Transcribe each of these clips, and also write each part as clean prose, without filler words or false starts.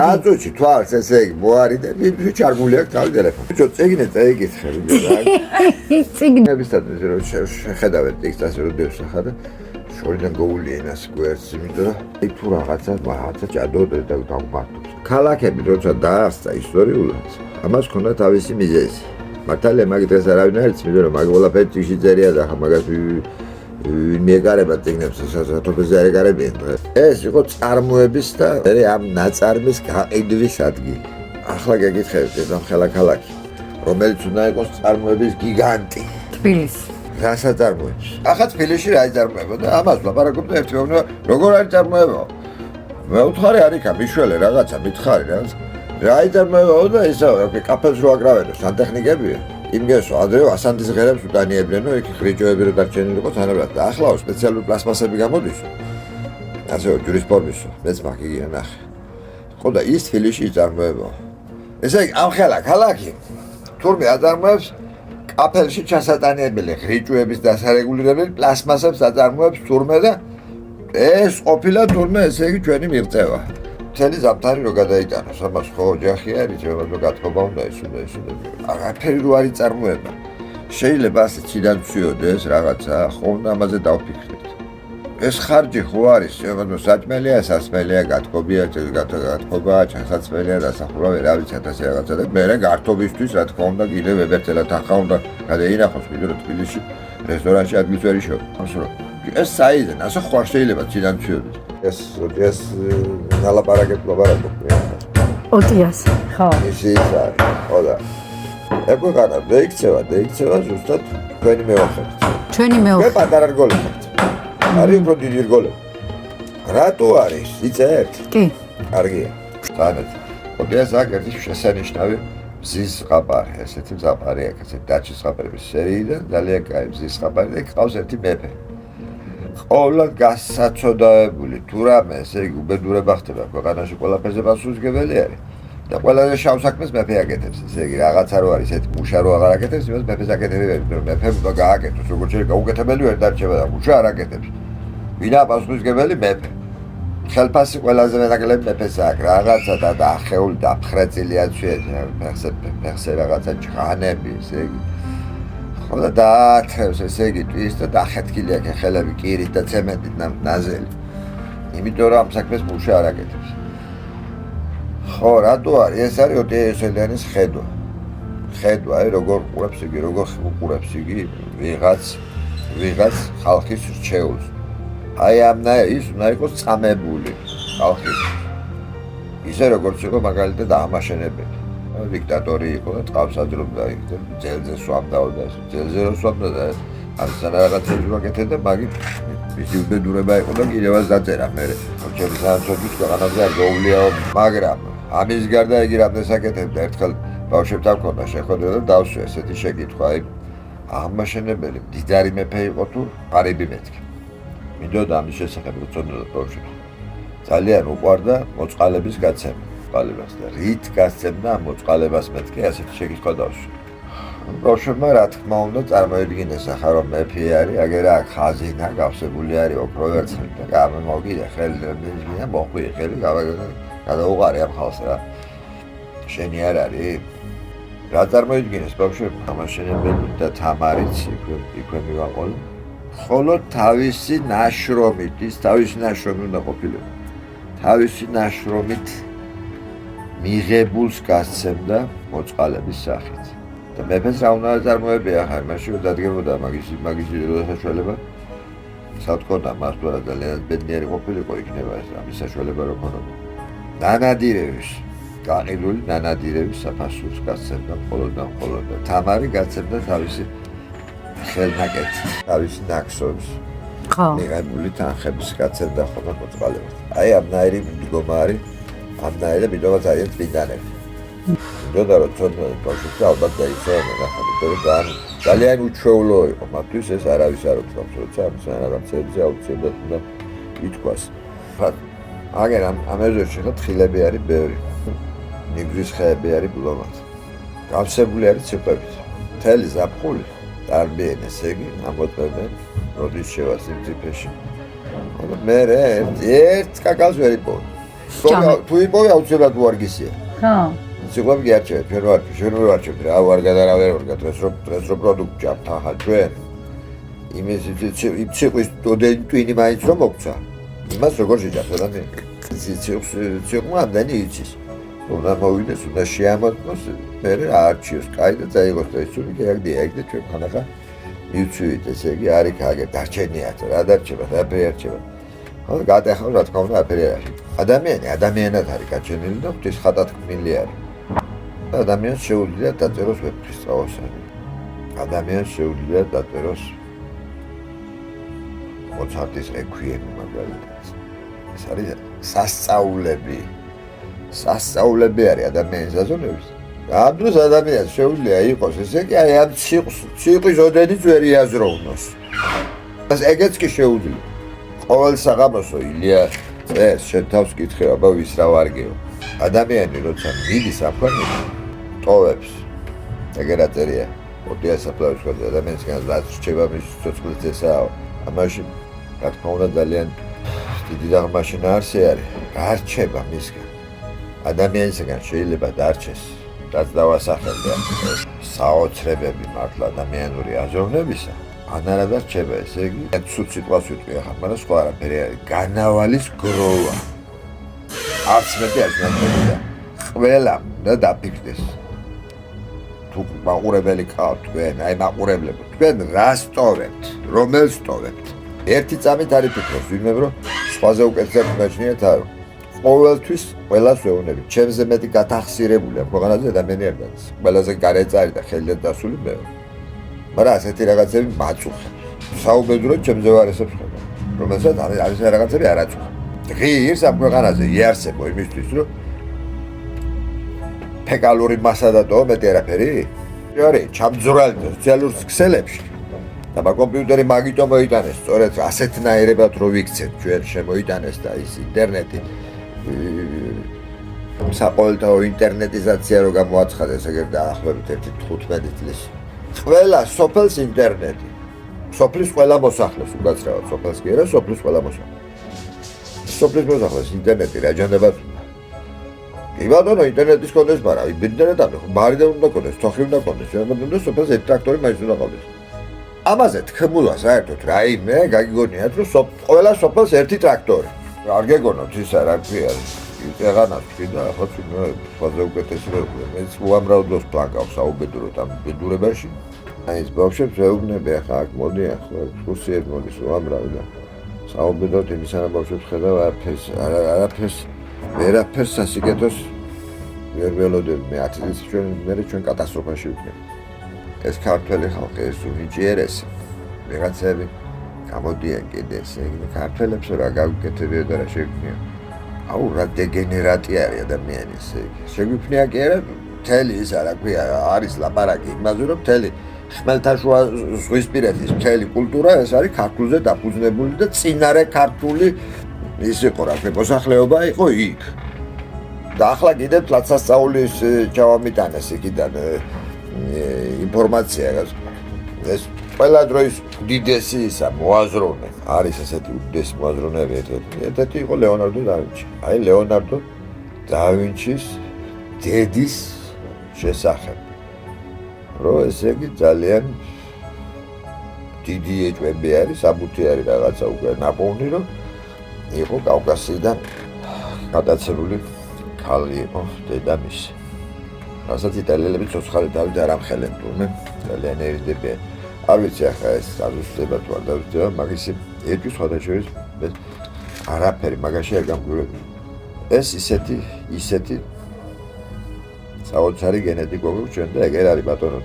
აწუჩი თვალს ესე იგი მოარი და ვიჩარგული აქვს თავი ტელეფონი. ბიჭო, წიგნე წაიკითხე რა. წიგნებისთანაც რომ შეხედავთ ტექსტს რომ დევსახა და შორიდან გოულიანას გვერდს, იმიტომ რომ იქ თუ რაღაცა ჭადოთ და გამართობს. ქალაქები როცა დაარსდა ისტორიულად, ამას ჰქონდა თავისი მიზეზი. მართალია მაგ დღეს არავინ არ იცის, იმიტომ რომ მაგ ყველაფერი ტიში წერია და მაგას მიეკარება წიგნებს, სასათოფეზე არ ეკარებიან. ეს იყო წარმოების და ამ ნაწარმის გაყიდვის ადგილი. ახლა გეკითხებით ეს ამხელა ქალაქი, რომელიც უნდა იყოს წარმოების გიგანტი. თბილისი. რასაც წარმოებს. ახლა თბილისში რა იწარმოება და ამას ლაპარაკობთ ერთმანეთს, როგორ არის წარმოება? მეუთხარი არ იქა, მიშველე რაღაცა, მითხარი რა. რა იწარმოება და ისა კაფელს რო აკრავენ, სანტექნიკებია. იმგესო, ადრე ასანდის ღერებს უტანიებდნენ, იქ ხრიჭოები რო დარჩენილი იყო თანაბრად. და ახლა სპეციალური პლასმასები გამოდის. ასეო ჯვრის ფორმისო, მეც მაგიგია ნახე. ხო და ის თბილისში იწარმოება. ესე იგი, ამხელა ქალაქი თურმე აწარმოებს კაფელში ჩასატანებელი ხრიჭოების დასარეგულირებელი პლასმასებს აწარმოებს თურმე და ეს ყოფილა თურმე ესე იგი ჩვენი მიღწევა. მთელი ზამთარი რო გადაიტანოს, ამას ხო ოჯახი არის, რომ გათხოვა უნდა ისუნდა. აღარაფერი რო არის წარმოება. შეიძლება ასე ციდან ვციოდეს რაღაცა, ხო უნდა ამაზე დავფიქრდეთ. ეს ხარჯი ხო არის, რომ საჭმელია, სასმელია, გათხოვია, გათხოვა, ჩასაცმელია, დასახურა, რა ვიცი, ასე რაღაცა და მე გართობისთვის, რა თქმა უნდა, კიდევ ვებერცელა თანხა უნდა გადაინახოს, ვიდრე თბილისში რესტორანში ადგილს ვერ იშოვე. ეს საიდან, ასე ხო არ შეიძლება ციდან ვციოდეს. ეს ნალაპარაკებ ლაპარაკობ. ოტიას. ხო. ისიც არის. ხო და ეკვეყანა დაიქცევა ზუსტად თქვენი მეოხებით. ჩვენი მე მეოხე. პატარა რგოლები ხართ. არის უფრო დიდი რგოლები. რატო არის? იცით? კი. კარგია. სანეთ. ოტიას აქ ერთი შესანიშნავი მზის ზღაპარი, ესეთი ზღაპარი აქ, ესეთი დაჩის ზღაპარების სერიიდან ძალიან კაი მზის ზღაპარი და ყავს ერთი მეფე. ყოველად გასაცოდაებული თუ რამე, ესე იგი უბედურება ხდება ქვეყანაში ყველაფერზე პასუხისმგებელი არის და ყველაზე შავ საქმეს მეფე აკეთებს, ესე იგი რაღაცა რო არის ესეთი მუშა რო აღარ აკეთებს, იმას მეფეს აკეთებია, რომ მეფე უნდა გააკეთოს, როგორც შეიძლება გაუკეთებელი ვერ დარჩება და მუშა არ აკეთებს. ვინა პასუხისმგებელი მეფე. ხელფასი ყველაზე მეტაკლები მეფეს აქვს, რაღაცა და ახეული დაფხრაწილი აცვია, ფეხზე რაღაცა ჭღანები, ესე იგი ხო და დაათრევს ესე იგი ტვირის და დახეთქილი აქვს ხელები კირით და ცემენტით ნაზელი. იმიტომ რომ ამ საქმეს მუშა არ აკეთებს. ხო, რატო არის? ეს არის ოტიასელიანის ხედვა. ხედვა, როგორ უყურებს იგი ვიღაც ხალხის რჩეულს. აი ის უნდა იყოს წამებული ხალხის. ისე როგორც იყო მაგალითად დაამაშენებელი. დიქტატორი იყო და ტყავს აძლობდა იქ და ძელზე სვამდაო და ძელზე რო სვამდა და ამისთან რაღაცა ვაკეთებდა და მაგით მისი უბედურება იყო და კიდევაც დაწერა მე ჩემი საერთოდ ქვეყანაზე არ გაუვლიაო მაგრამ ამის გარდა იგი რამდენს აკეთებდა ერთხელ ბავშვებთან მქონდა შეხვედრა და დავსვე ესეთი შეკითხვა აი აღმაშენებელი მდიდარი მეფე იყო თუ ყარიბი მეთქი მინდოდა ამის შესახებ უცოდნოდა ბავშვებს ძალიან უყვარდა მოწყალების გაცემა მოწყალებას და რით გასცემდა მოწყალებას მეთქი ასეთი შეკითხვა დავსვე ბავშვებმა რა თქმა უნდა წარმოედგინეს ახლა რომ მეფე არის აგერ აქ ხაზინა გავსებული არის ოქრო ვერცხლით და გამომოგიდა ხელი და მოხვი ხელი გადაუყარე ამ ხალხს რა შენი არ არის რა წარმოედგინეს ბავშვებმა ამაშენებელი და თამარიც იქვე მივაყოლე ხოლო თავისი ნაშრომით ის თავისი ნაშრომი უნდა ყოფილიყო თავისი ნაშრომით მიღებულს გასცემდა მოწყალების სახით და მეფეს რა უნდა წარმოებია ხარ მაშინ დადგებოდა მაგისი საშუალება სათქოდა მას თუ არა ძალიან ბედნიერი ყოფილიყო იქნება ეს ამის საშუალება რო ქონოდა ნანადირევის გაყიდული ნანადირევის საფასურს გასცემდა მხოლოდ და თამარი გასცემდა თავისი ხელნაკეთი თავისი ნაკსობს ხო მიღებული თანხების გასცემდა ხოლმე მოწყალებას აი ამნაირი მდგომარი ამნაირი მიდომა ძალიან წმინდანები მიდოდა რომ ცოდნე ბავშვები ალბათ დაიცავენ ახლა იმიტომ ძალიან უჩვეულო იყო მათთვის ეს არავის არ უთქვამს როცა ამის რაღაცებზე აუცილებლად უნდა ითქვას აგერ ამ ეზოში ხო თხილები არის ბევრი ნიგრის ხეები არის ბლომად გავსებული არის ციფრებით მთელი ზაფხული დარბიან ესე იგი ამოწმებენ როდის შევა სიმწიფეში მე ერთ კაკალს ვერ იპოვე თუ იპოვე აუცილებლად უარგისია. ხო. ციკლები გიარჩევთ, ჩვენ ვერ ვარჩევთ რა, ვარ გადარავერ ვარ დღეს რო პროდუქტ ჭამთ ახლა ჩვენ. იმის ციკლის ტვინი მაინც რომ მოგცა. იმას როგორ შეჭამთ ადამიანს? ციკლმა ამდენი იცის. უნდა მოვიდეს, უნდა შეამოწმოს, მე არჩიოს, კაი და წაიღოს და ისური გეაგდია იქ და ჩვენ ხანახა მივცივით, ესე იგი არის კაგე, დარჩენიათ, რა დარჩება, რაფერი არჩება. ხო, გადაახლა რა თქმა უნდა აფერი არის. ადამიანად არის გაჩენილი და ღვთის ხატათქმული არის. ადამიანს შეუძლია დაწეროს ვებქრის სწავლასანი. ადამიანს შეუძლია დაწეროს მოცარტის რეკვიემი მაგალითად. ეს არის სასწაულები არის ადამიანის აზროვნების. ამ დროს ადამიანს შეუძლია იყოს, ესე იგი აი ამ ციყვის ოდენიც ვერ იაზროვნოს. ეგეც კი შეუძლია. ყოველ საღამოსო ილია წეს შენ თავს კითხე, აბა ვის რა ვარგეო. ადამიანი როცა მიდის საფრანგეთში ტოვებს ეგერა წერია ოდიას საფლავში ადამიანისგან რაც რჩება მის ცოცხლის ესაა ამაში რა თქმა უნდა ძალიან დიდი დაღმაშინა არსი არის გარჩება მისგან ადამიანისგან შეიძლება დარჩეს რაც დავასახელდა საოცრებები მართლა ადამიანური აზროვნებისა ან არა დარჩება ესე იგი ცუდ სიტყვას ვიტყვი ახლა მაგრამ სხვა არაფერი არის განავალის გროვა არც მეტი არც ნაკლები ყველა და დაფიქრდეს თუ მაყურებელი ყავთ თქვენ, აი მაყურებლები, თქვენ რას ტოვებთ, რომელს ტოვებთ? ერთი წამით არის ფიქრობს, ვინმე რომ სხვაზე უკეთესად გაჩნიათ არ. ყოველთვის ყველას ვეუბნები, ჩემზე მეტი გათახსირებულია ქვეყანაზე ადამიანი არ არის. ყველაზე გარეწარი და ხელიდან დასული მე. მაგრამ ასეთი რაღაცები მაწუხებს. საუბედუროდ ჩემზე ვარესებს ხოლმე. რომელსაც არის რაღაცები არ აწუხებს. ღირს ამ ქვეყანაზე იარსებო იმისთვის რომ ფეკალური მასა დატოვა მეტი არაფერი? არის, ჩამძვრალი სოციალურ ქსელებში. და კომპიუტერი მაგიტომ მოიტანეს, სწორედ ასეთნაირებად რო ვიქცეთ, ჩვენ შემოიტანეს და ის ინტერნეტი საყოველთაო ინტერნეტიზაცია რო გამოაცხადეს, ეგრე დაახლოებით 15 წლის. ყველა სოფელს ინტერნეტი. სოფლის ყველა მოსახლეს უკაცრავად, სოფელს კი არა, სოფლის ყველა მოსახლეს. სოფლის მოსახლეს ინტერნეტი რა ჯანდება? კი ბატონო, ინტერნეტის კონდეს, მაგრამ ინტერნეტი არ ბარიდან უნდა კონდეს, თოხი უნდა კონდეს, შემოგვიდა სოფელს ერთ ტრაქტორი მაინც უნდა ყავდეს. ამაზე თქმულა საერთოდ რაიმე გაგიგონიათ, რომ ყველა სოფელს ერთი ტრაქტორი. არ გეგონოთ ისა რა ქვია, ეღანაც კი და ახლა ფაზე უკეთესი რეკვია. მეც უამრავ დროს პლანკავს საუბედუროთ ამ ბედურებაში. აი ეს ბავშვებს ვეუბნები ახლა აქ მოდი ახლა ექსკურსიებს მოდის უამრავ და საუბედუროთ იმისანა ბავშვებს ხედავ არაფერს ვერაფერს სასიკეთოს ვერ ველოდები. მე 10 წლის ჩვენ კატასტროფაში ვიქნებ. ეს ქართველი ხალხი, ეს უნიჭიერესი, ვიღაცები გამოდიან კიდე ესე იგი ქართველებს რა გაუკეთებია და რა შეგვიძლია. აუ რა დეგენერატი არის ადამიანი ესე იგი. შეგვიძლია კი არა მთელი ის რა ქვია არის ლაპარაკი იმაზე რომ მთელი ხმელთაშუა ზღვისპირეთის მთელი კულტურა ეს არის ქართულზე დაფუძნებული და წინარე ქართული ის იყო რა ქვია მოსახლეობა იყო იქ. და ახლა კიდე თლაცასწაულის ჩავამიტანეს იქიდან ინფორმაცია ეს ყველა დროის უდიდესი ისა მოაზროვნე არის ესეთი უდიდესი მოაზროვნეები ერთ-ერთი იყო ლეონარდო და ვინჩი. აი ლეონარდო და ვინჩის დედის შესახებ. რო ესე იგი ძალიან დიდი ეჭვები არის, საბუთი არის რაღაცა უკვე ნაპოვნი რომ იყო კავკასიიდან გადაცებული ქალი იყო დედამისი. რასაც იტალიელები ცოცხალი დავით არ ამხელებენ თურმე ძალიან ერიდებიან. არ ვიცი ახლა ეს აზუსტება თუ არ დაზუსტება, მაგის ერთი სხვადასხვა ეს არაფერი მაგაში არ გამგვრევი. ეს ისეთი საოცარი გენეტიკა გვაქვს ჩვენ და ეგერ არის ბატონო.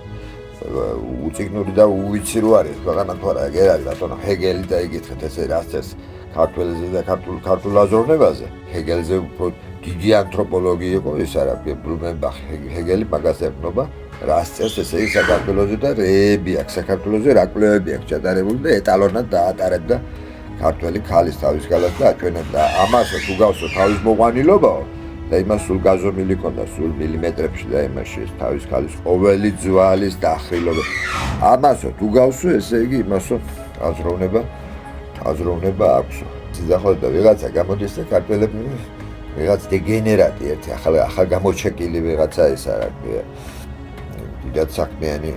უციგნური და უვიცი რო არის, მაგრამ თუ არა ეგერ არის ბატონო ჰეგელი და იგითხეთ ესე რაც ეს ქართველზე და ქართულ აზროვნებაზე. ჰეგელზე უფრო დიდი ანთროპოლოგი იყო ის არა ბლუმენბახი ჰეგელი მაგას ეუბნება რას წერს ესე იგი საქართველოზე და რეები აქვს საქართველოზე რა კვლევები აქვს ჩატარებული და ეტალონად დაატარებდა ქართველი ქალის თავის გალას და აჩვენებდა ამას თუ გავსო თავის მოყვანილობაო და იმას სულ გაზომილი ქონდა სულ მილიმეტრებში და იმაში ეს თავის ქალის ყოველი ძვალის დახრილობა ამასო თუ გავსო ესე იგი იმასო აზროვნება აქვს. ძახოთ და ვიღაცა გამოდის და ქართველები ვიღაც დეგენერატი ერთი ახალ გამოჩეკილი ვიღაცა ის არა ქვია. დიდად საქმიანი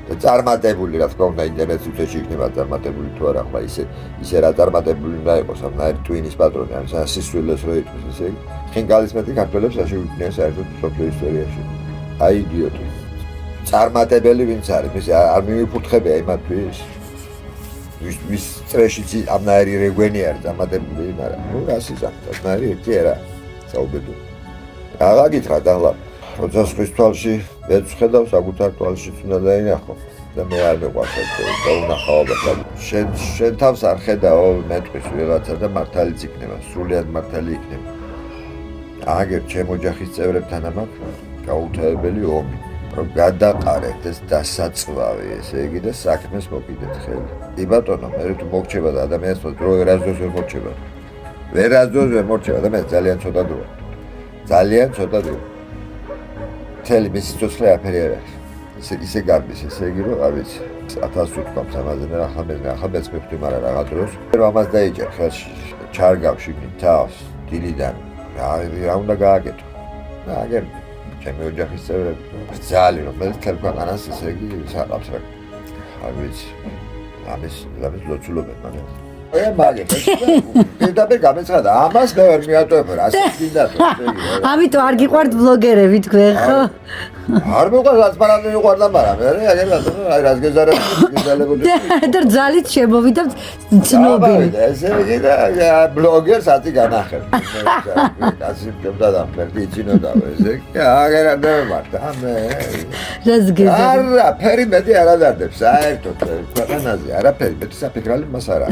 და წარმატებული რა თქმა უნდა ინტერნეტის უსეში იქნება წარმატებული თუ არა ხმა ისე რა წარმატებული უნდა იყოს ამნაირი ტვინის პატრონი ან სისულელს რო იტყვის ესე იგი ხინკალის მეტი ქართველებს ასე ვიქნიან საერთოდ სოფლიო ისტორიაში აი იდიოტი წარმატებელი ვინც არის ეს არ მიმიფურთხებია იმათთვის ვის წრეშიც ამნაირი რეგვენი არის წარმატებული მაგრამ ნუ რასი ზამთრად ნაირი ერთი არა საუბედო აღა გითხრათ ახლა როცა სხვის თვალში მეც ხედავ საკუთარ თვალშიც უნდა დაინახო და მე არ მეყვარს და უნახაობა შენ თავს არ ხედავ მეტყვის ვიღაცა და მართალიც იქნება სრულიად მართალი იქნება აგერ ჩემ ოჯახის წევრებთან ამაკ გაუთავებელი ომი რომ გადაყარეთ ეს დასაწყლავი ესე იგი და საქმეს მოკიდეთ ხელი კი ბატონო მე თუ მოგჩება და ადამიანს დრო ვერასდროს ვერ მორჩება ვერასდროს ვერ მორჩება და მე ძალიან ცოტა დრო მთელი მისი სიცოცხლე აფერი არ არის ისე გარბის ესე იგი რომ არ ვიცი 1000 ვთქვამს ამაზე და ახლა მეც მივხვდი მაგრამ რაღაც დროს რომ ამას დაიჭერ ხელში ჩარგავში თავს დილიდან რა უნდა გააკეთო და აგერ ჩემი ოჯახის წევრები ბრძალი რომელიც თელ ქვეყანას ესე იგი საყავს რა არ ვიცი ამის ლოცულობენ მაგრამ მაგეთ პირდაპირ გამეცხადა ამას მე ვერ მიატოვებ ასე გინდა ამიტომ არ გიყვართ ბლოგერები თქვენ ხო არ მეყვარს პარალელი მიყვარდა მაგრამ მე აგერ აი რას გეზარებოდი და ძალით შემოვიდა ცნობილი ესე იგი და ბლოგერს ათი განახერ ასე მობდა და მერდი იცინოდა ესე აგერ არ დამემართა მე რას გეზარ არა ფერი მეტი არ ადარდებს საერთოდ ქვეყანაზე არაფერი მეტი საფიქრალი მას არა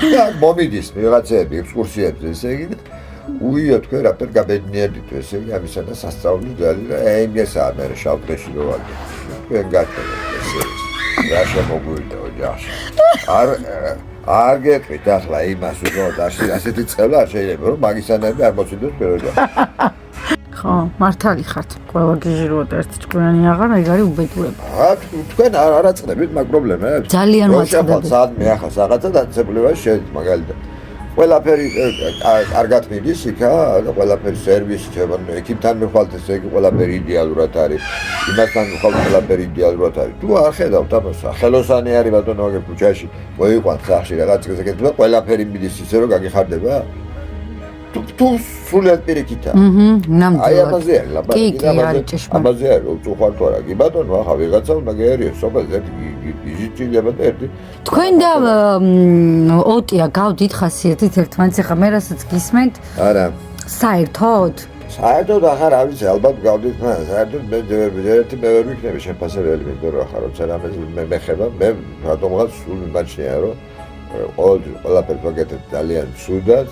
და მომიდის ვიღაცები ექსკურსიებზე ესე იგი უიო თქვენ რაფერ გაბედნიერდით ესე იგი ამისა და სასწაული ძალი და ეგესაა მე შავდრეში რო ვაგე თქვენ გაკეთეთ ესე რა შემოგვიდა ოჯახში არ გეტყვით ახლა იმას უბრალოდ ასეთი წყევლა არ შეიძლება რომ მაგისანები არ მოციდოს თქვენ ოჯახში ხო მართალი ხართ ყველა გიჟიროთ ერთი ჭკვიანი აღარ ეგ არის უბედურება თქვენ არ არაწყდებით მაგ პრობლემებს ძალიან ვაწყდებით საათმე ახლა რაღაცა დაწესებულება შეიძლება მაგალითად ყველაფერი კარგად მიდის იქა და ყველაფერი სერვისი შევა ეკიპთან მიხვალთ ესე იგი ყველაფერი იდეალურად არის იმასთან მიხვალთ ყველაფერი იდეალურად არის თუ არ ხედავთ ამას ხელოსანი არის ბატონო აგერ ქუჩაში მოიყვანთ სახში რაღაც ეგეთება ყველაფერი მიდის ისე რომ გაგიხარდება თუ სულად პირიქითა ნამდვილად აი ამაზე არის ლაბარაკი ამაზე არის უწუხარ თუ არა კი ბატონო ახლა ვიღაცა უნდა გაერიოს სოფელზე იზიჭილება და ერთი თქვენ და ოტია გავდით ხასიათით ერთმანეთს ახლა მე რასაც გისმენთ არა საერთოდ ახარ არ ვიცი ალბათ გავდით საერთოდ მე ერთი მე ვერ ვიქნები შეფასებელი იმიტომ რომ ახლა როცა რამეს მე ხება მე რატომღაც სულ მიმაჩნია რომ ყველაფერს ვაკეთებ ძალიან ცუდად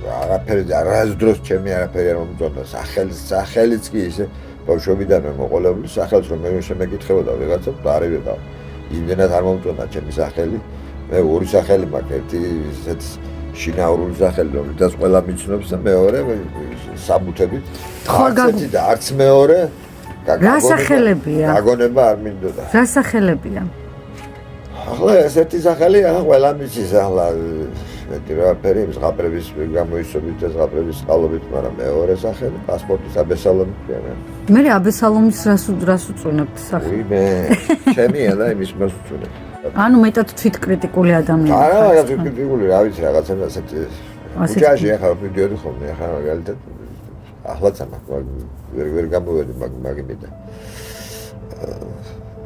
არაფერი არასდროს ჩემი არაფერი არ მომწონდა სახელიც კი ისე ბავშვობიდანვე მოყოლებული სახელს რომ მე შემეკითხებოდა ვიღაცა არ ვიყავ იმდენად არ მომწონდა ჩემი სახელი მე ორი სახელი მაქვს ერთი ისეთ შინაურული სახელი რომელსაც ყველა მიცნობს და მეორე საბუთებით არცეთი და არც მეორე რა სახელებია გაგონება არ მინდოდა რა სახელებია ახლა ესეთი სახელი ახლა ყველა მიცის ახლა მეტი რაფერი ზღაპრების გამოისობით და ზღაპრების წყალობით მაგრამ მეორე სახელი პასპორტის აბესალომი მე აბესალომის რას უწუნებთ სახელი მე ჩემია და იმის მას უწუნებ ანუ მეტად თვითკრიტიკული ადამიანი არა რაღაც თვითკრიტიკული რა ვიცი რაღაცა ასეთი უჯაში ახლა ვიდეოდი ხოლმე ახლა მაგალითად ახლაც ვერ გამოვედი მაგიმიდან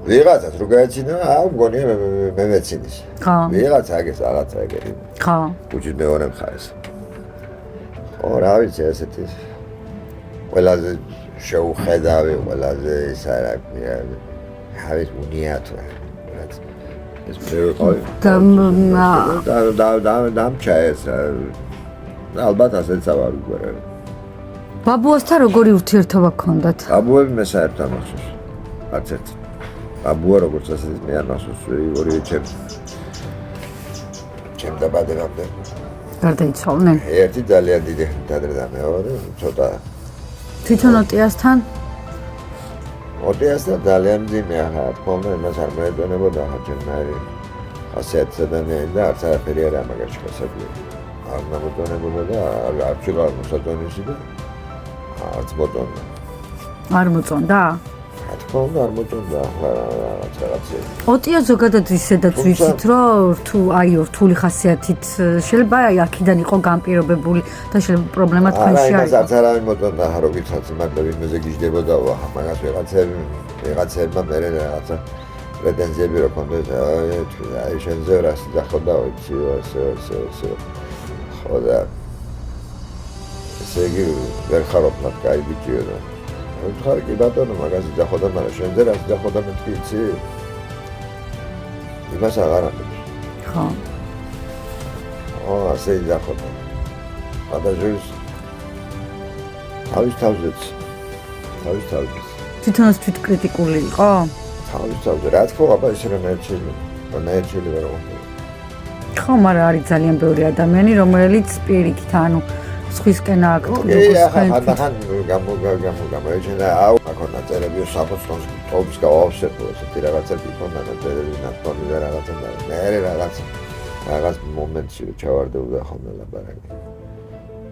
ვიღაცას რო გაეცინა მგონია მე მეცინის ხო ვიღაცა აგეს რაღაცა ეგეთი ხო უჩით მეორე მხარეს ხო რა ვიცი ესეთი ყველაზე შეუხედავი ყველაზე ის არა არის უნიათო ეს მეყოლი დამჩაეს ალბათ ასეც ავარ უგვერე ბაბუასთან როგორი ურთიერთობა გქონდათ ბაბუები მე საერთოდ ამახსოვს არც ერთი ბაბუა როგორც ასეთი მე არ მახსოვს ორივე ჩემ დაბადებამდე გარდაიცვალნენ ერთი ძალიან დიდი ადრე და მეორე ცოტა თვითონ ოტიასთან ძალიან მძიმე ახლა თქმა უნდა იმას არ მოედონებოდა ახლა ჩემნაირი ხასიათის ადამიანი და არც არაფერი არა მაგაში ხასიათი არ ნამოწონებოდა და არ ვიყავ მოსაწონისი და არც მოწონდა. არ მოწონდა? რა თქმა უნდა არ მოწონდა რაღაცა. ოტია ზოგადად ისედაც ვიცით რომ რთული ხასიათით შეიძლება აქედან იყო განპირობებული და შეიძლება პრობლემა თქვენში არის. არა, არავინ მოწონდა რო გითხრათ მარტო ვინმეზე გიждდებოდა მაგას ვიღაცებმა მერე რაღაცა პრეტენზიები რო ქონდეს აი შენზე რას დახოდა ვიცი ესე ხო და ესე იგი ვერ ხარო მათ კაი ბიჭიო და ხარ კი ბატონო მაგაზი დახოდა მაგრამ შენზე რას დახოდა მეთქი იცი იმას აღარ ამბობ ხო ასე დახოდა ადაჟის თავის თავზეც თვითონაც თვითკრიტიკული იყო? თავის თავზე რა თქმა აბა ისე რომ ნაერჩილი ვერ ვიყო ხო მაგრამ არის ძალიან ბევრი ადამიანი რომელიც პირიქით ანუ სხვისკენ აქტივი ხან გამოეჩენა აუ აქონა წერებიო საფოსტონს თობს გავავსებო ესეთი რაღაცები იქონდა და წერები ნახტონი და რაღაცა და მე რაღაც მომენტში ჩავარდებოდა ხოლმე ლაბარაკი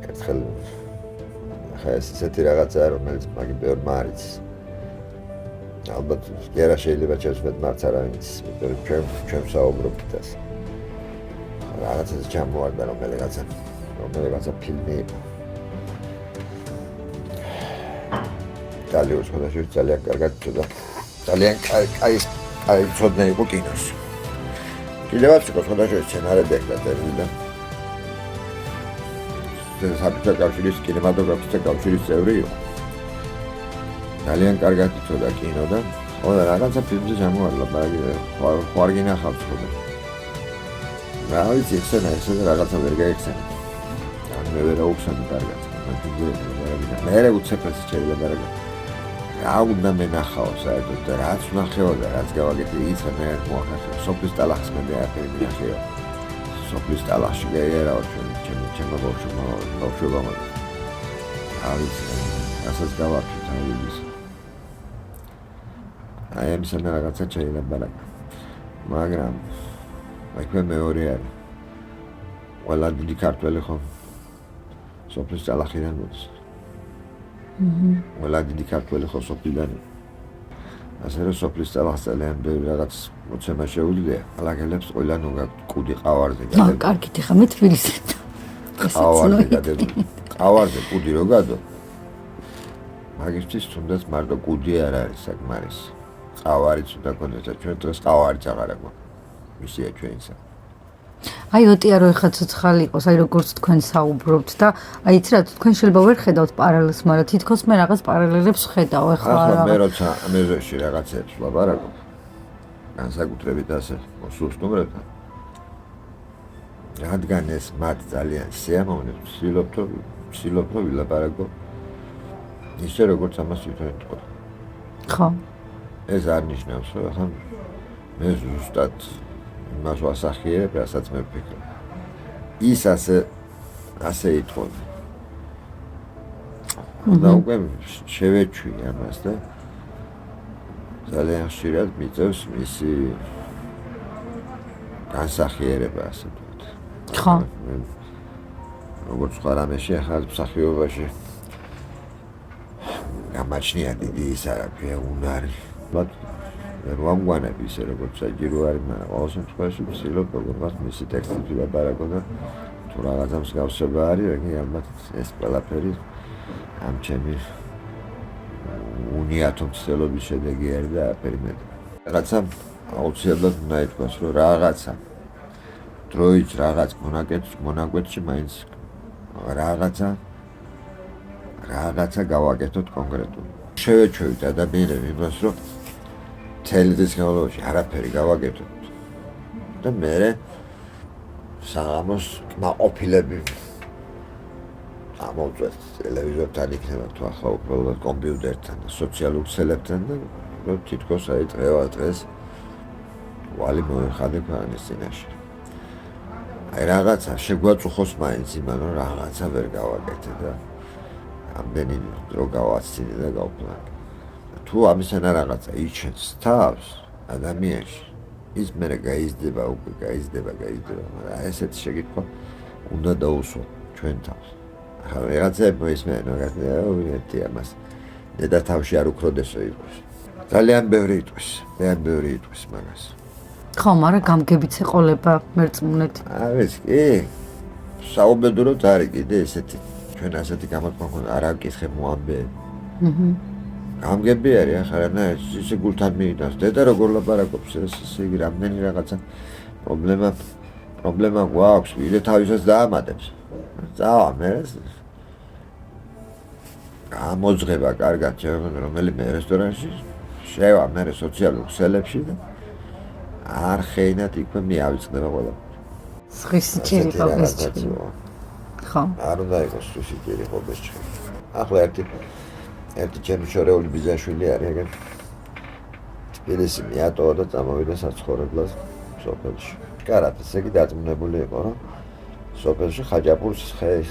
ერთხელ ხა ესეთი რაღაცა რომელიც მაგი ბევრმა არის ალბათ გერა შეიძლება ჩესვეთ მარც არავინ იცის იმიტომ რომ ჩვენ საუბრობთ ეს რაღაცას ჩამოვარდა რომელიღაცა ფილმი იყო იტალიური სხვადასხვა ძალიან კარგად იცოდა ძალიან კაი ცოდნა იყო კინოს კიდევაც იყო სხვადასხვა სცენარები ეგრეთ და საბჭოთა კავშირის კინემატოგრაფისტთა კავშირის წევრი იყო ძალიან კარგად იცოდა კინო და ხოლმე რაღაცა ფილმზე ჩამოვარდა ბაგი ხო არ გინახავს ხოლმე რა ვიცი ესე რაღაცა ვერ გაიხსენე მე ვერ აუხსენე კარგად მე უცეფეს შეიძლება რა უნდა მენახაო საერთოდ და რაც ვნახეო და რაც გავაკეთე იცი მე მოახერხე სოფლის ტალახს მე დააფერი მინახეო სოფლის ტალახში გაიარაო ჩემო ბავშვობა არის ასაც გავაკეთე თავის აი ამ სამ რაღაცა შეიძლება მაგრამ აიქვე მეორე არის ყველა დიდი ქართველი ხო სოფლის ტალახიდან მოდის ყველა დიდი ქართველი ხო სოფლიდან ასე რომ სოფლის ტალახს ძალიან ბევრი რაღაც მოცემა შეუძლია ალაგელებს ყველა ნუგა კუდი ყავარზე გადაგა კარგით ეხა მე თბილისიდან ყავარზე კუდი რო გადო მაგისთვის თუნდაც მარტო კუდი არ არის საკმარისი ყავარიც უნდა გქონდეს და ჩვენ დღეს ყავარიც აღარ აქვს მისია ჩვენსა აი ოტია რო ეხა ცოცხალი იყოს აი როგორც თქვენ საუბრობთ და აი იცი რა თქვენ შეიძლება ვერ ხედავთ პარალელს მაგრამ თითქოს მე რაღაც პარალელებს ხედავ ეხლა მე როცა ამერში რაღაცებს ლაბარაკობ განსაკუთრებით ასე მოსუსტუმრებთან რადგან ეს მათ ძალიან შეამოვნებს ვცდილობ რომ ვილაპარაკო ისე როგორც ამას თვითონ იტყოდა ხო ეს არ ნიშნავს რომ ახლა მე ზუსტად იმას ვასახიერებ რასაც მე ვფიქრობ ის ასე იტყოდა და უკვე შევეჩვი ამას და ძალიან ხშირად მიწევს მისი განსახიერება ასე ვთქვათ ხო როგორც სხვა რამეში ახლა მსახიობობაში გამაჩნია დიდი ის არაფერი უნარი ბათ ვერ ვამგვანებ ისე როგორც საჭირო არის მაგრამ ყოველ შემთხვევაში ვცდილობ როგორღაც მისი ტექსტით ვილაპარაკო და თუ რაღაცა მსგავსება არის ეგ ალბათ ეს ყველაფერი ამ ჩემი უნიათო მცდელობის შედეგი არის და არაფერი მეტი რაღაცა აუცილებლად უნდა ითქვას რომ რაღაცა დროით რაღაც მონაკვეთში მაინც რაღაცა გავაკეთოთ კონკრეტულად შევეჩვევით ადამიანები იმას რომ მთელი დღის განმავლობაში არაფერი გავაკეთოთ და მერე საღამოს კმაყოფილები ამოვწვეთ ტელევიზორთან იქნება თუ ახლა უბრალოდ კომპიუტერთან და სოციალურ ქსელებთან და თითქოს აი დღეს ვალი მოეხადე ქვეყნის წინაშე აი რაღაცა შეგვაწუხოს მაინც იმან რომ რაღაცა ვერ გავაკეთე და ამდენი დრო გავაცინე და გავპლანე თუ ამისანა რაღაცა იჩენს თავს ადამიანში ის მერე გაიზდება მაგრამ ესეთი შეკითხვა უნდა დაუსვა ჩვენ თავს. ახლა ვიღაცები მოისმენთ მაგათი ამას. და თავში არ უქროდესო იყოს. ძალიან ბევრი იტყვის მაგას. ხო, მაგრამ გამგებიც ეყოლება მერწმუნეთ. არის კი. საუბედუროთ არის კიდე ესეთი. ჩვენ ასეთი გამოთქმა ქონდა არ აკითხე მოამბე. გამგები არის ახლა რა ისე გულთან მიიტანს. დედა როგორ ლაპარაკობს ესე იგი რამდენი რაღაცა პრობლემა გვაქვს, ვიდრე თავისას დაამატებს. წავა მე გამოძღება კარგად რომელიმე რესტორანში, შევა მე სოციალურ ქსელებში და არ ხეინათ იქვე მიავიწყდება ყველა. სხისი ჭირი ყავს. ხო. არ უნდა იყოს სხისი ჭირი ყავს. ახლა ერთი ჩემი შორეული ბიძაშვილი არის, ეგენ თბილისი მიატოვა და წამოვიდა საცხოვრებლად სოფელში. კარად, ესე იგი დაწმუნებული იყო, რომ სოფელში ხაჯაპურს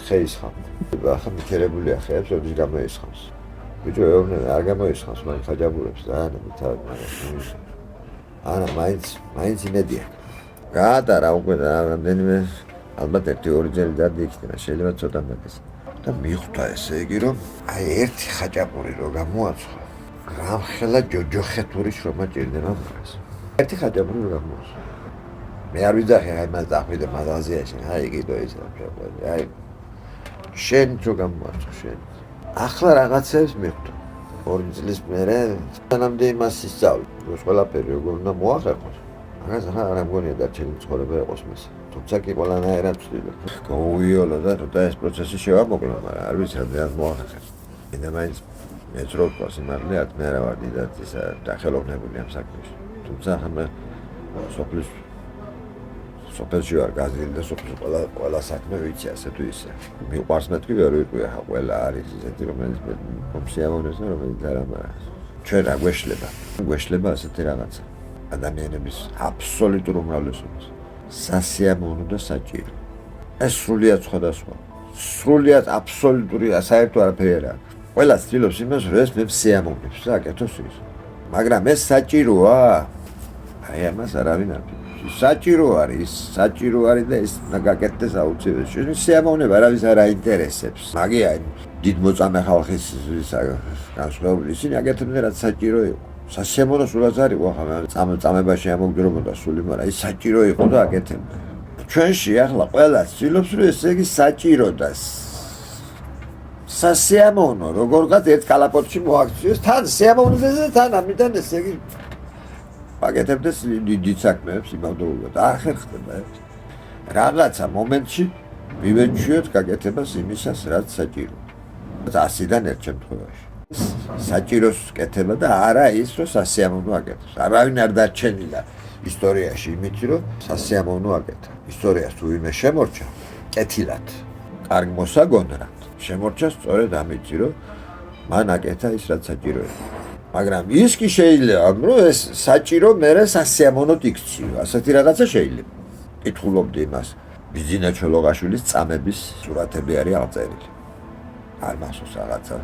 ხეისხამს. ახლა მიქერებულია ხეებს, როდის გამოისხამს. ბიჭო, ეუბნება, არ გამოისხამს, მაგრამ ხაჯაპურებს და არა, მაინც იმედია. გაატარა უკვე რამდენიმე, ალბათ 1-2 წელი დადი იქნება, შეიძლება ცოტა მეტის. და მიხვდა ესე იგი, რომ აი ერთი ხაჯაპური რო გამოაცხო, გამხელა ჯოჯოხეთურის რომ აჭირდება მაგას. ერთი ხაჯაპური რო გამოაცხო. მე არ ვიძახე, აი მას დახვიდე მაღაზიაში, აი კიდო ის აი შენ რო გამოაცხო შენ. ახლა რაღაცებს მიხვდა. 2 წლის მერე თანამდე იმას ისწავლე, რომ ყველაფერი როგორ უნდა მოახერხოს. მაგას ახლა არ ამგონია დარჩენილი ცხოვრება იყოს მას. თუმცა კი ყველანაირად ვწდიდო. გაუვიოლა და ეს პროცესი შევამოკლო, მაგრამ არ ვიცი რა მოახერხეს. და მაინც მეძროქვა სიმართლეად მე რა ვარ დიდად ისა დახელოვნებული ამ საქმეში. თუმცა ახლა მე სოფელში ვარ გაზრდილი და სოფელში ყველა საქმე ვიცი ასე თუ ისე. მიყვარს მეთქი ვერ ვიყვი ახლა ყველა არის ისეთი რომელიც მომსიამოვნებს და რომელიც არ ამარას. ჩვენ რა გვეშლება ასეთი რაღაცა. ადამიანების აბსოლუტურ უმრავლესობას. სასიამოვნო და საჭირო. ეს სრულიად სხვადასხვა. სრულიად აბსოლუტური საერთო არაფერი არ აქვს. ყველა ცდილობს იმას, რომ ეს მე სიამოვნებს, საკეთოს ის. მაგრამ ეს საჭიროა. აი ამას არავინ არ ფიქრობს. საჭირო არის და ეს გაკეთდეს აუცილებლად. სიამოვნება არავის არ აინტერესებს. მაგია დიდმოწამე ხალხის განსხვავებული ისინი აკეთებდნენ რაც საჭირო იყო. სასიამოვნო სულაც არ იყო ახლა წამებაში ამოგდრობოდა სული, მაგრამ ის საჭირო იყო და აკეთებდნენ. ჩვენში ახლა ყველა ცდილობს რომ ესე იგი საჭირო და სასიამოვნო როგორღაც ერთ კალაპოტში მოაქციოს თან სიამოვნებაზე და თან ამიდან ესე იგი აკეთებდეს დიდ საქმეებს იმავდროულად არ ხერხდება ეს. რაღაცა მომენტში მივეჩვიოთ გაკეთებას იმისას რაც საჭირო. 100-დან ერთ შემთხვევაში. საჭიროს კეთება და არა ის რომ სასიამოვნო აკეთებს. არავინ არ დარჩენილა ისტორიაში იმით რომ სასიამოვნო აკეთა. ისტორიას თუ ვინმე შემორჩა კეთილად, კარგ მოსაგონრად, შემორჩა სწორედ ამით რომ მან აკეთა ის რაც საჭირო იყო. მაგრამ ის კი შეიძლება რომ ეს საჭირო მერე სასიამოვნოდ იქციო. ასეთი რაღაცა შეიძლება. კითხულობდი იმას. ბიძინა ჩოლოღაშვილის წამების სურათები არის აღწერილი. არ მახსოვს რაღაცა.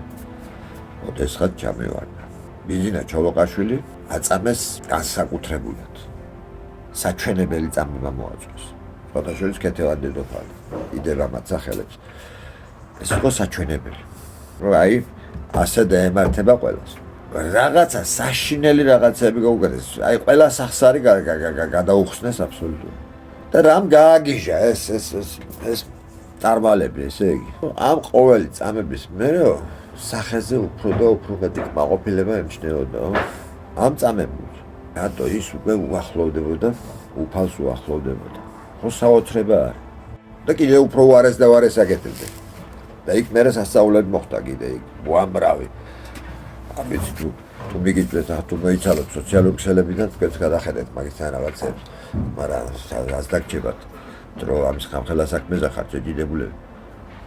ოდესღაც ჩამევარდა. ბიძინა ჩოლოღაშვილი აწამეს განსაკუთრებულად. საჩვენებელი წამება მოაწვეს. ფოტოშოვის კეთილად დედოფალი. იდევა მათ სახელებს. ეს იყო საჩვენებელი. რომ აი ასე დაემართება ყველას. რაღაცა საშინელი რაღაცები გაუგდეს. აი ყველა სახსარი გადაუხსნეს აბსოლუტურად. და რამ გააგიჟა ეს წარმალები, ესე იგი. ამ ყოველი წამების მერე სახეზე უფრო და უფრო მეტი კმაყოფილება ემჩნეოდა. ამ წამებს რატო ის უკვე უახლოვდებოდა, უფალს უახლოვდებოდა. ხო საოცრება არის. და კიდე უფრო უარეს და უარეს აკეთებდა. და იქ მერე სასწაულები მოხდა კიდე იქ უამრავი. ამით თუ მიგიწვეთ თუ მოიცალოთ სოციალურ ქსელებიდან თქვენს გადახედეთ მაგისთან რაღაცებს, მაგრამ სადაც დაგჭებათ დრო ამის ხამხელა საქმეზე ხართ შეჯიდებულები.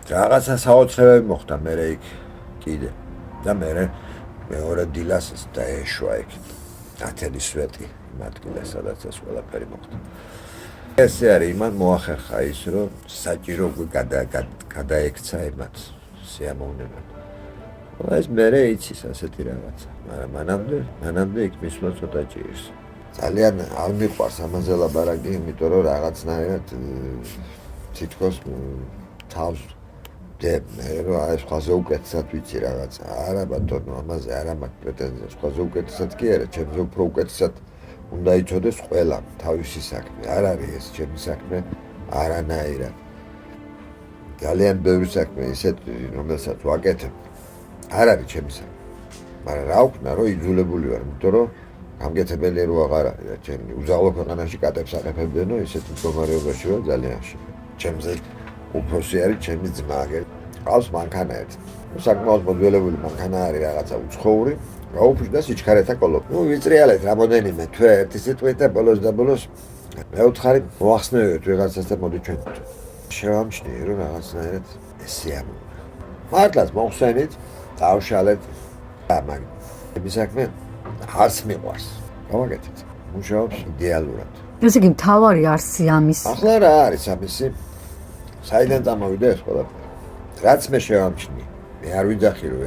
რაღაცა საოცრებები მოხდა მერე იქ კიდე და მერე მეორე დილას დაეშვა იქ ათენის სვეტი იმ ადგილას სადაც ეს ყველაფერი მოხდა. ესე არის იმან მოახერხა ის რომ საჭირო გადაექცა იმათ სიამოვნებად. ეს მერე იცის ასეთი რაღაცა, მაგრამ მანამდე იქ მისვლა ცოტა ჭირს. ძალიან არ მიყვარს ამაზე ლაბარაკი, იმიტომ რომ რაღაცნაირად თითქოს თავს დებ რომ აი სხვაზე უკეთესად ვიცი რაღაცა არა ბატონო ამაზე არა მაქვს პრეტენზია სხვაზე უკეთესად კი არა ჩემზე უფრო უკეთესად უნდა იცოდეს ყველა თავისი საქმე არ არის ეს ჩემი საქმე არანაირად ძალიან ბევრი საქმე ისეთი რომელსაც ვაკეთებ არ არის ჩემი საქმე მაგრამ რა ვქნა რომ იძულებული ვარ იმიტომ რომ გამგეთებელი რო აღარ არის რა ჩემი უზაღლო ქვეყანაში კატებს აკეთებდნო ისეთ მდგომარეობაში ვარ ძალიან ხშირად ჩემზე უფროსი არის ჩემი ძმა ყავს მანქანა ერთი საკმაოდ მოძველებული მანქანა არის რაღაცა უცხოური გაუფრდა სიჩქარეთა კოლოფი ვიწრიალეთ რამოდენიმე თვე ერთი სიტყვით და ბოლოს და ბოლოს მეუთხარი მოახსნევით ვიღაცას და მოდი ჩვენ შევამჩნიე რომ რაღაცნაირად ესეამო მართლაც მოხსენით დავშალეთ და მაგრამ ეს საქმე არც მიყვარს გავაკეთეთ მუშაობს იდეალურად ესე იგი მთავარი არსი ამის ახლა რა არის ამისი საიდან წამოვიდა ეს ყველაფერი რაც მე შევამჩნიე მე არ ვიძახი რომ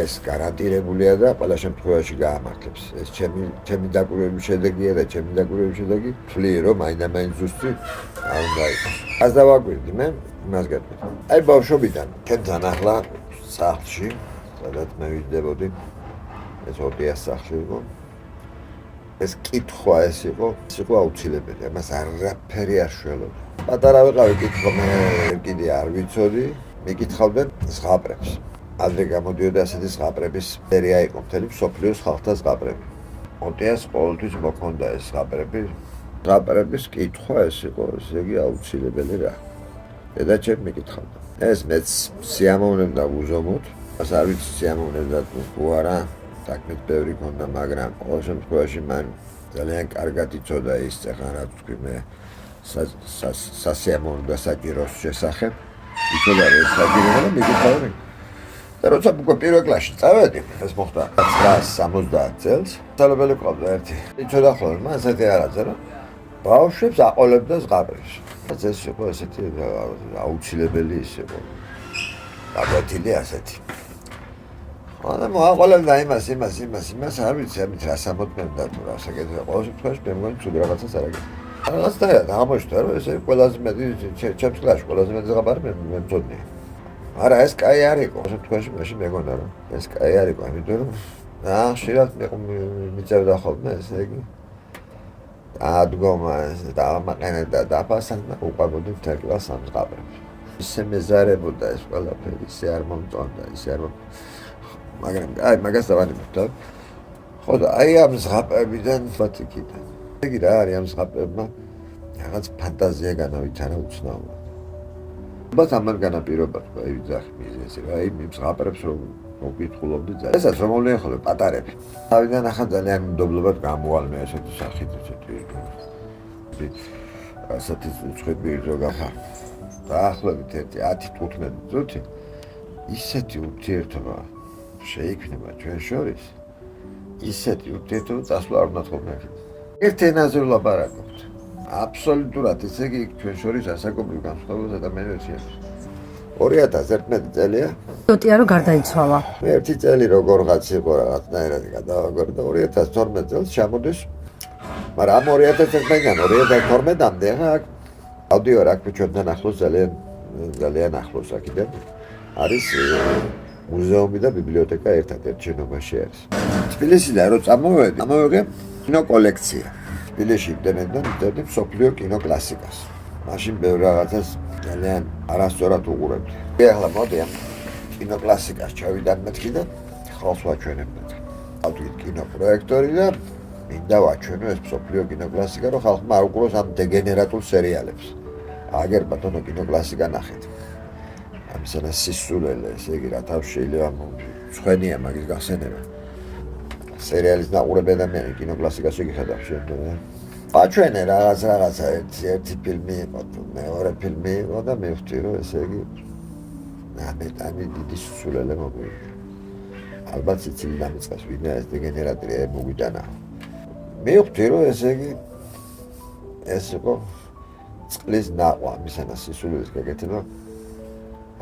ეს გარანტირებულია და ყველა შემთხვევაში გაამართლებს ეს ჩემი დაკვირვების შედეგია და ჩემი დაკვირვების შედეგი თვლი რომ მაინდა-მაინც ზუსტი არ უნდა იყოს ას დავაკვირდი მე იმას გეტყვით აი ბავშვობიდან ჩემთან ახლა სახლში სადაც მე ვიძდებოდი ეს ოტიას სახლში იყო ეს კითხვა ეს იყო აუცილებელი ამას არაფერი არ შველოდა პატარა ვიყავი კითხვა მე კიდე არ ვიცოდი მიკითხავდნენ ზღაპრებს ადრე გამოდიოდა ასეთი ზღაპრების სერია იყო მთელი მსოფლიოს ხალხთა ზღაპრები ოტიას ყოველთვის მოქონდა ეს ზღაპრების კითხვა ეს იყო ესე იგი აუცილებელი რა დედაჩემ მიკითხავდა ეს მეც სიამოვნებდა უზომოდ მას არ ვიცი სიამოვნებდა თუ არა საქმით ბევრი ქონდა მაგრამ ყოველ შემთხვევაში მან ძალიან კარგად იცოდა ის ეხლა რაც თქვი მე სასიამოვნო საჭიროს შესახებ იცოდა რომ ეს საჭიროა და მიკითხავდა და როცა უკვე პირველ კლასში წავედი ეს მოხდა 1970 წელს ძალობელი ყავდა ერთი იცოდა ხოლმე მას ესეთი რაღაცა რომ ბავშვებს აყოლებდა ზღაპრებს ეს იყო ესეთი აუცილებელი ის იყო აგათილი ასეთი და მოაყოლებდა იმას არ ვიცი ამით რა სამოწმებდა თუ რა საკეთებდა ყოველ შემთხვევაში მე მგონი ცუდი რაღაცას არ აკეთებდა რაღაცნაირად აღმოჩნდა რომ ეს ყველაზე მეტი ჩემს კლასში ყველაზე მეტი ზღაპარი მე მწოდნია არა ეს კაი არ იყო შემთხვევაში მაშინ მეგონა რომ ეს კაი არ იყო იმიტომ რომ ხშირად მიწევდა ხოლმე ესე იგი ადგომა დავამაყენებდა დაფასებდა უყვებოდი მთელ კლასს ამ ზღაპრებს ისე მეზარებოდა ეს ყველაფერი ისე არ მომწონდა ისე არ მაგრამ აი მაგას დავანებდა ხო და აი ამ ზღაპრებიდან ფათიკიდან იგი რა არის ამ ზღაპრებმა რაღაც ფანტაზია განავითარა უცნაურად բայց ამან განაპირობა აი ვიძახი მიზეზი რა აი ზღაპრებს რომ მოგიტყულობდი ძალიან ესაც რომ მოვლენ ხოლმე პატარები თავიდან ახლა ძალიან მდობლობად გამოვალმე ესეთი სახით ესეთი ასეთი წვები რო გახარ დაახლოებით 10-15 წუთი ისეთი ურთიერთობა შეიქმნება ჩვენ შორის ისეთი ურთიერთობა წასვლა არ უნდა თქმა ერთ ენაზე ვლაპარაკობთ აბსოლუტურად ესე იგი ჩვენ შორის ასაკობრივ განსხვავებას ადამიანებს აქვს 2011 წელია ოტია რომ გარდაიცვალა ერთი წელი როგორღაც იყო რაღაცნაირად გადავაგორე და 2012 წელს ჩამოდის მაგრამ ამ 2011-დან 2012-მდე აუდიო რა ჩვენთან ახლოს ძალიან ახლოს აქედან არის მუზეუმი და ბიბლიოთეკა ერთად-ერთ შენობაში არის თბილისიდან რო წამოვედი კინოკოლექცია თბილისში იმდენად მსოფლიო კინოკლასიკას მაშინ ბევრ რაღაცას ძალიან არასწორად უყურებდი ახლა მოდი ამ კინოკლასიკას ჩავიდან მეთქი და ხალხს ვაჩვენებდეთ ავდგით კინოპროექტორი და მინდა ვაჩვენო ეს მსოფლიო კინოკლასიკა რომ ხალხმა არ უყუროს ამ დეგენერატულ სერიალებს აგერ ბატონო კინოკლასიკა ნახეთ ამისანა სისულელე ესე იგი რა თავს შეიძლება მშვენია მაგის გახსენება სერიალის ნაყურები ადამიანი კინოკლასიკაში გიხადავს შემდგომ აჩვენე რაღაცა ერთი ფილმი იყო მეორე ფილმი იყო და მე ვთქვი რომ ესე იგი ამეტანი დიდი სულელე მოგვიყვება ალბათ სიცილი დამიწყეს ვინა ეს დეგენერატორი მოგვიტანა მე ვთქვი რომ ესე იგი ეს იყო წყლის ნაყვა მისანა სისულელის გაკეთება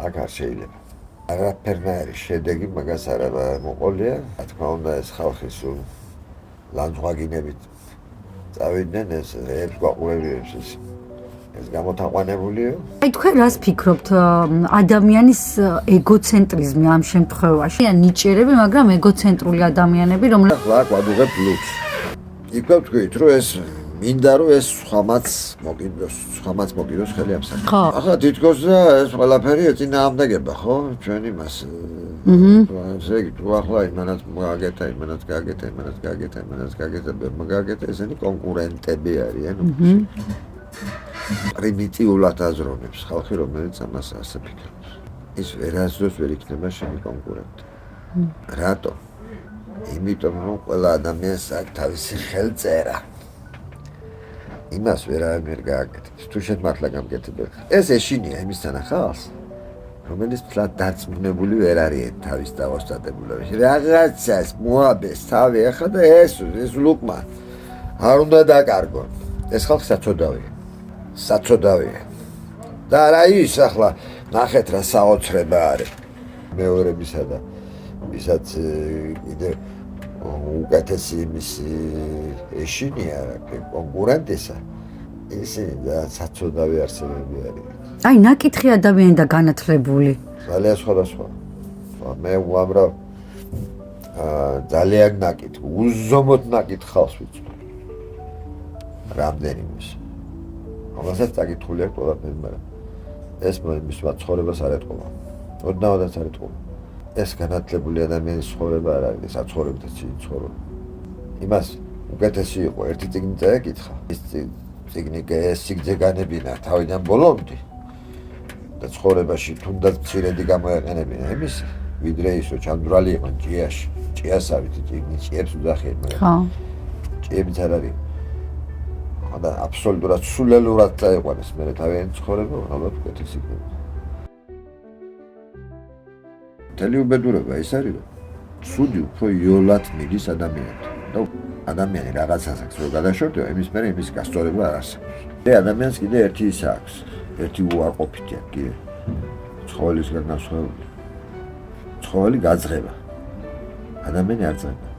აქ არ შეიძლება არაფერნაირი შედეგი მაგას არ მოყოლია რა თქმა უნდა ეს ხალხი სულ ლანძღვაგინებით წავიდნენ ეს რეებს გვაყურებიებს ეს გამოთაყვანებულიო. აი თქვენ რას ფიქრობთ ადამიანის ეგოცენტრიზმი ამ შემთხვევაში? ან ნიჭიერები, მაგრამ ეგოცენტრული ადამიანები, რომლებიც ახლა აქ ვადუღებ ლუქს. იქვე ვთქვით, რომ ეს მინდა რომ ეს სხვამაც მოგიდოს ხელი ამ საქმეს. ხო. ახლა თითქოს და ეს ყველაფერი ეწინააღმდეგება, ხო? ჩვენ იმას. ესე იგი, თუ ახლა იმანაც გააკეთა, იმანაც გააკეთა, მაგაკეთა, ესენი კონკურენტები არიან. პრიმიტიულად აზროვნებს ხალხი, რომელიც ამას ასე ფიქრობს. ის ვერასდროს ვერ იქნება შენი კონკურენტი. რატო? იმიტომ რომ ყველა ადამიანს აქვს თავისი ხელწერა. იმას ვერავინ გააკეთებს. თუ შენ მართლა გამკეთებელ. ეს ეშინია იმისთან ახალს, რომელიც ფლად დარწმუნებული ვერ არის თავის დავოსტატებულებაში. რაღაცას მოაბეს თავი ახლა და ეს ლუკმა არ უნდა დაკარგონ. ეს ხალხი საწოდავია. და რა ის ახლა ნახეთ რა საოცრება არის. მეორებისა და ვისაც კიდე უკეთესი იმის ეშინია კონკურენტისა, ისინი და საწოდავი არსებები არის. აი ნაკითხი ადამიანი და განათლებული. ძალიან სხვადასხვა. მე უამრავ ძალიან ნაკითხ, უზომოდ ნაკითხ ხალხს ვიცნობ. რამდენიმეს. რომელსაც წაკითხული აქვს ყველაფერი, მაგრამ ეს მის ცხოვრებას არ ეტყობა. ოდნავადაც არ ეტყობა. ეს განათლებული ადამიანის ცხოვრება არ არის, საცხოვრებითაც იცხოვრო. იმას უკეთესი იყო, ერთი წიგნი წაეკითხა. ის წიგნი სიგრძე განებინა თავიდან ბოლომდე. და ცხოვრებაში თუნდაც მცირედი გამოეყენებინა იმის, ვიდრე ის რომ ჩამძვრალი იყო ჭიაში. ჭიასავით წიგნი ჭიებს უძახიან, მაგრამ ხო. ჭიებიც არ არის. და აბსოლუტურად სულელურად წაიყვანეს მე თავიანთი ცხოვრება, ალბათ უკეთესი იყო. მთელი უბედურება ის არის, რომ ცუდი უფრო იოლად მიდის ადამიანთან. და ადამიანი რაღაცას აქვს რომ გადაშორდება, იმის მერე იმის გასწორება არ არსებობს. და ადამიანს კიდე ერთი ის აქვს, ერთი უარყოფითი აქვს კიდე. ცხოველისგან განსხვავებული. ცხოველი გაძღება. ადამიანი არ ძღება.